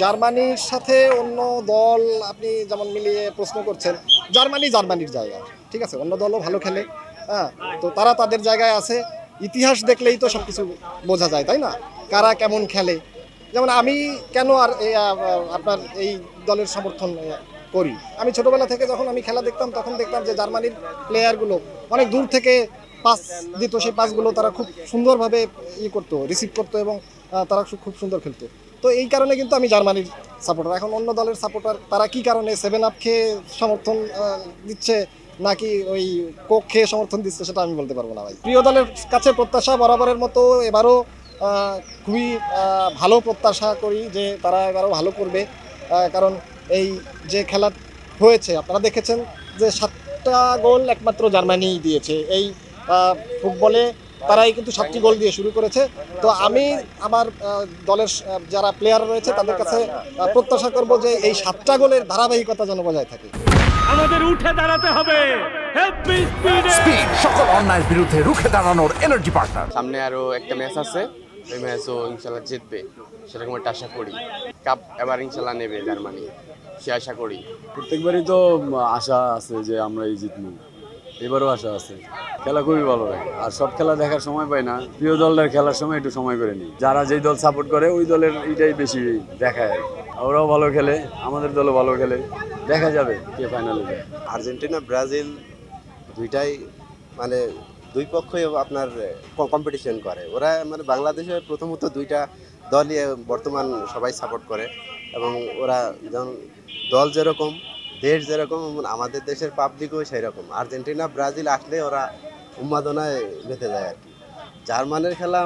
জার্মানির সাথে অন্য দল আপনি যেমন মিলিয়ে প্রশ্ন করছেন, জার্মানি জার্মানির জায়গা, ঠিক আছে, অন্য দলও ভালো খেলে, হ্যাঁ, তো তারা তাদের জায়গায় আছে। ইতিহাস দেখলেই তো সব কিছু বোঝা যায়, তাই না? কারা কেমন খেলে। যেমন আমি কেন আর আপনার এই দলের সমর্থন করি, আমি ছোটবেলা থেকে যখন আমি খেলা দেখতাম তখন দেখতাম যে জার্মানির প্লেয়ারগুলো অনেক দূর থেকে পাস দিত, সেই পাসগুলো তারা খুব সুন্দরভাবে করতো, রিসিভ করতো, এবং তারা খুব সুন্দর খেলতো। তো এই কারণে কিন্তু আমি জার্মানির সাপোর্টার। এখন অন্য দলের সাপোর্টার তারা কি কারণে সেভেন আপ খেয়ে সমর্থন দিচ্ছে, নাকি ওই কোক খেয়ে সমর্থন দিচ্ছে, সেটা আমি বলতে পারবো না ভাই। প্রিয় দলের কাছে প্রত্যাশা বরাবরের মতো এবারও খুবই ভালো প্রত্যাশা করি যে তারা এবারও ভালো করবে। কারণ এই যে খেলা হয়েছে আপনারা দেখেছেন যে 7টা গোল একমাত্র জার্মানি দিয়েছে এই ফুটবলে। তারাই কিন্তু 7টি গোল দিয়ে শুরু করেছে। তো আমি আমার দলের যারা প্লেয়ার রয়েছে তাদের কাছে প্রত্যাশা করব যে এই 7টা গোলের ধারাবাহিকতা যেন বজায় থাকে। আমাদের উঠে দাঁড়াতে হবে হেভি স্পিডে। স্পিড সকল অন্যায়ের বিরুদ্ধে রুখে দাঁড়ানোর এনার্জি পার্টনার। সামনে আরো একটা ম্যাচ আছে, ওই ম্যাচও ইনশাল্লাহ জিতবে সেরকম একটা আশা করি। কাপ এবার ইনশাল্লাহ নেবে জার্মানি, সে আশা করি। প্রত্যেকবারই তো আশা আছে যে আমরাই জিতবো, এবারও আশা আছে। খেলা খুবই ভালো লাগে, আর সব খেলা দেখার সময় পাই না, প্রিয় দলের খেলার সময় একটু সময় করে নিই। যারা যেই দল সাপোর্ট করে ওই দলের এটাই বেশি দেখায় আর কি। ওরাও ভালো খেলে, আমাদের দলও ভালো খেলে, দেখা যাবে কে ফাইনালে যায়। আর্জেন্টিনা ব্রাজিল দুইটাই মানে দুই পক্ষই আপনার কম্পিটিশন করে। ওরা মানে বাংলাদেশে প্রথমত দুইটা দলই বর্তমান সবাই সাপোর্ট করে, এবং ওরা যেমন দল যেরকম, দেশ যেরকম, আমাদের দেশের পাবলিকও সেই রকম। আর্জেন্টিনা ব্রাজিল আসলে ওরা উন্মাদনায় মেতে যায় আর কি। জার্মানের খেলা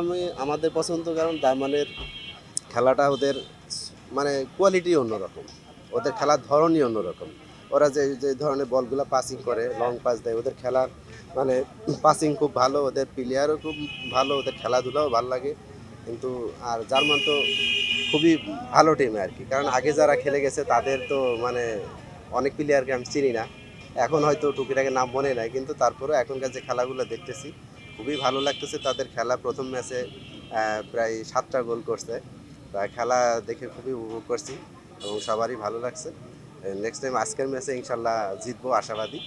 আমাদের পছন্দ, কারণ জার্মানের খেলাটা ওদের মানে কোয়ালিটি অন্যরকম, ওদের খেলার ধরনই অন্যরকম। ওরা যে যে ধরনের বলগুলো পাসিং করে, লং পাস দেয়, ওদের খেলার মানে পাসিং খুব ভালো, ওদের প্লেয়ারও খুব ভালো, ওদের খেলাধুলাও ভালো লাগে। কিন্তু আর জার্মান তো খুবই ভালো টিম আর কি, কারণ আগে যারা খেলে গেছে তাদের তো মানে অনেক প্লেয়ারকে আমি চিনি না, এখন হয়তো টুকিটাকে নাম মনে নাই, কিন্তু তারপরেও এখনকার যে খেলাগুলো দেখতেছি খুবই ভালো লাগতেছে তাদের খেলা। প্রথম ম্যাচে প্রায় 7টা গোল করছে, খেলা দেখে খুবই উপভোগ করছি এবং সবারই ভালো লাগছে। নেক্সট টাইম আজকের ম্যাচে ইনশাল্লাহ জিতবো আশাবাদী।